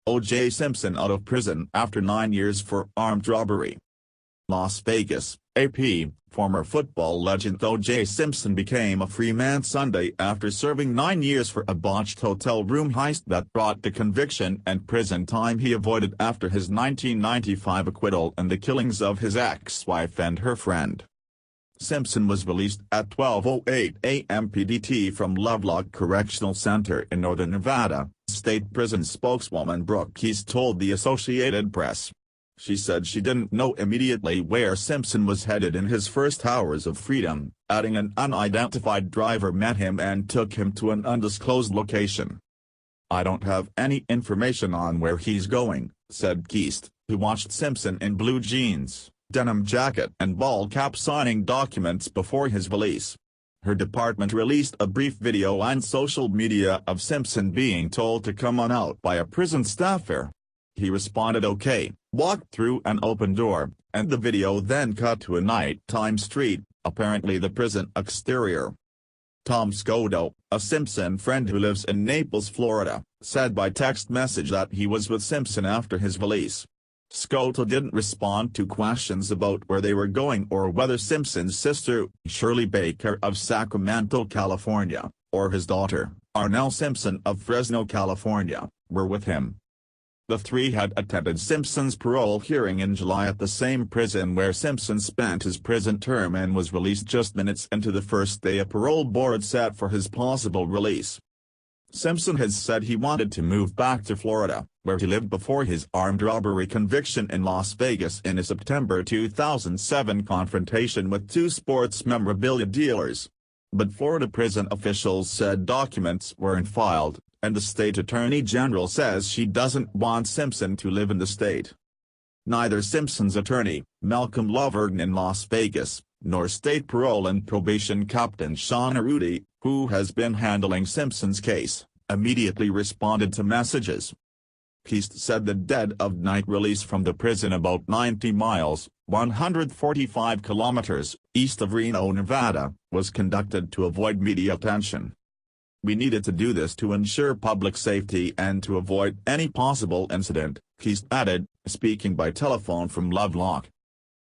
O.J. Simpson out of prison after 9 years for armed robbery. Las Vegas, AP. Former football legend O.J. Simpson became a free man Sunday after serving 9 years for a botched hotel room heist that brought the conviction and prison time he avoided after his 1995 acquittal in the killings of his ex-wife and her friend. Simpson was released at 12:08 a.m. PDT from Lovelock Correctional Center in northern Nevada, state prison spokeswoman Brooke Keys told the Associated Press. She said she didn't know immediately where Simpson was headed in his first hours of freedom, adding an unidentified driver met him and took him to an undisclosed location. "I don't have any information on where he's going," said Keys, who watched Simpson in blue jeans, denim jacket and ball cap signing documents before his release. Her department released a brief video on social media of Simpson being told to come on out by a prison staffer. He responded okay, walked through an open door, and the video then cut to a nighttime street, apparently the prison exterior. Tom Scoto, a Simpson friend who lives in Naples, Florida, said by text message that he was with Simpson after his release. Scoto didn't respond to questions about where they were going or whether Simpson's sister, Shirley Baker of Sacramento, California, or his daughter, Arnell Simpson of Fresno, California, were with him. The three had attended Simpson's parole hearing in July at the same prison where Simpson spent his prison term and was released just minutes into the first day a parole board set for his possible release. Simpson has said he wanted to move back to Florida, where he lived before his armed robbery conviction in Las Vegas in a September 2007 confrontation with two sports memorabilia dealers. But Florida prison officials said documents weren't filed, and the state attorney general says she doesn't want Simpson to live in the state. Neither Simpson's attorney, Malcolm Lovern in Las Vegas, nor state parole and probation captain Sean Arudi, who has been handling Simpson's case, immediately responded to messages. Keys said the dead-of-night release from the prison about 90 miles, 145 kilometers, east of Reno, Nevada, was conducted to avoid media attention. "We needed to do this to ensure public safety and to avoid any possible incident," Keys added, speaking by telephone from Lovelock.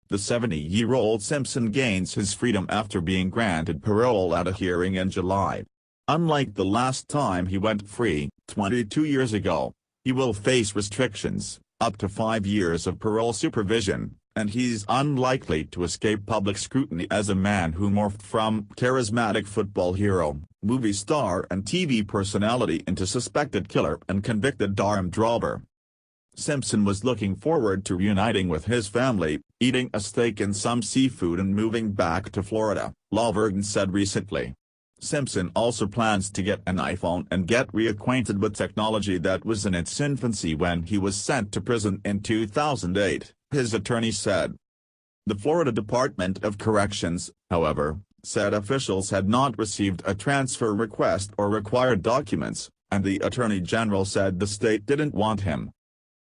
The 70-year-old Simpson gains his freedom after being granted parole at a hearing in July. Unlike the last time he went free, 22 years ago, he will face restrictions, up to 5 years of parole supervision, and he's unlikely to escape public scrutiny as a man who morphed from charismatic football hero, movie star and TV personality into suspected killer and convicted armed robber. Simpson was looking forward to reuniting with his family, eating a steak and some seafood and moving back to Florida, Lovern said recently. Simpson also plans to get an iPhone and get reacquainted with technology that was in its infancy when he was sent to prison in 2008, his attorney said. The Florida Department of Corrections, however, said officials had not received a transfer request or required documents, and the Attorney General said the state didn't want him.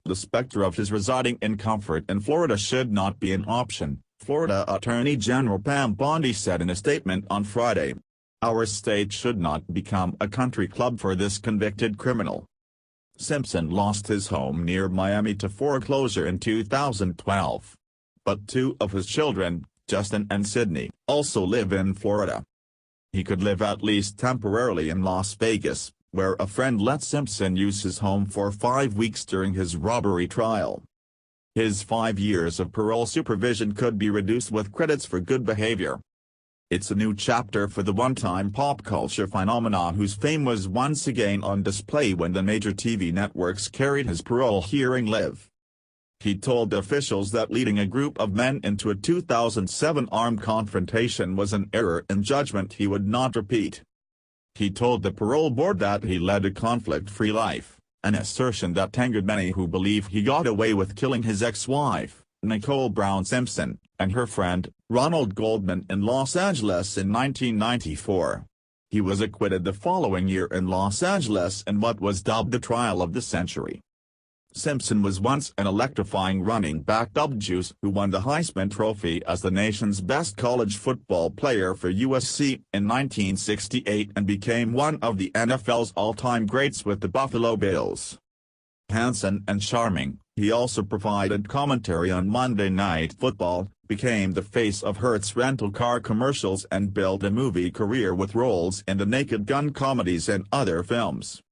The specter of his residing in comfort in Florida should not be an option, Florida Attorney General Pam Bondi said in a statement on Friday. Our state should not become a country club for this convicted criminal. Simpson lost his home near Miami to foreclosure in 2012. But two of his children, Justin and Sydney, also live in Florida. He could live at least temporarily in Las Vegas, where a friend let Simpson use his home for 5 weeks during his robbery trial. His 5 years of parole supervision could be reduced with credits for good behavior. It's a new chapter for the one-time pop culture phenomenon whose fame was once again on display when the major TV networks carried his parole hearing live. He told officials that leading a group of men into a 2007 armed confrontation was an error in judgment he would not repeat. He told the parole board that he led a conflict-free life, an assertion that angered many who believe he got away with killing his ex-wife, Nicole Brown Simpson, and her friend, Ronald Goldman in Los Angeles in 1994. He was acquitted the following year in Los Angeles in what was dubbed the trial of the century. Simpson was once an electrifying running back dubbed Juice who won the Heisman Trophy as the nation's best college football player for USC in 1968 and became one of the NFL's all-time greats with the Buffalo Bills. Handsome and charming, he also provided commentary on Monday Night Football, became the face of Hertz rental car commercials and built a movie career with roles in the Naked Gun comedies and other films.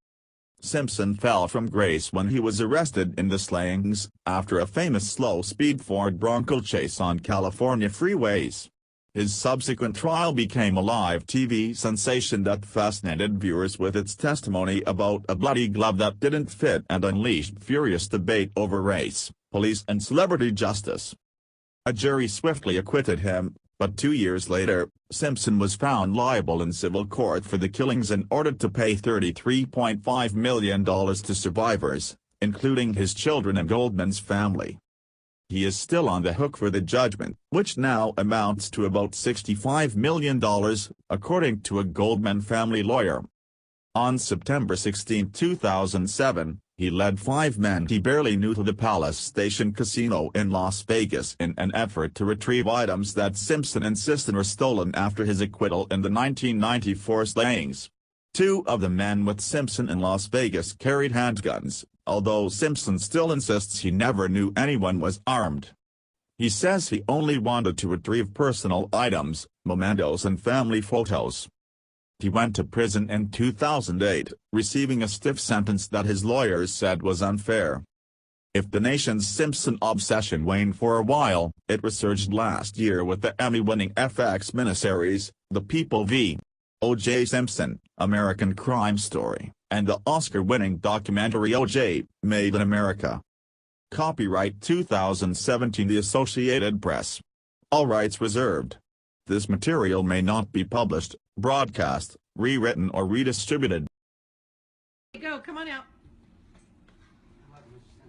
Simpson fell from grace when he was arrested in the slayings, after a famous slow-speed Ford Bronco chase on California freeways. His subsequent trial became a live TV sensation that fascinated viewers with its testimony about a bloody glove that didn't fit and unleashed furious debate over race, police and celebrity justice. A jury swiftly acquitted him, but 2 years later, Simpson was found liable in civil court for the killings and ordered to pay $33.5 million to survivors, including his children and Goldman's family. He is still on the hook for the judgment, which now amounts to about $65 million, according to a Goldman family lawyer. On September 16, 2007, he led 5 men he barely knew to the Palace Station Casino in Las Vegas in an effort to retrieve items that Simpson insisted were stolen after his acquittal in the 1994 slayings. 2 of the men with Simpson in Las Vegas carried handguns, although Simpson still insists he never knew anyone was armed. He says he only wanted to retrieve personal items, mementos and family photos. He went to prison in 2008, receiving a stiff sentence that his lawyers said was unfair. If the nation's Simpson obsession waned for a while, it resurged last year with the Emmy-winning FX miniseries, The People v. O.J. Simpson, American Crime Story, and the Oscar-winning documentary O.J., Made in America. Copyright 2017 The Associated Press. All rights reserved. This material may not be published, broadcast, rewritten or redistributed. Go, come on out.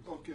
Okay.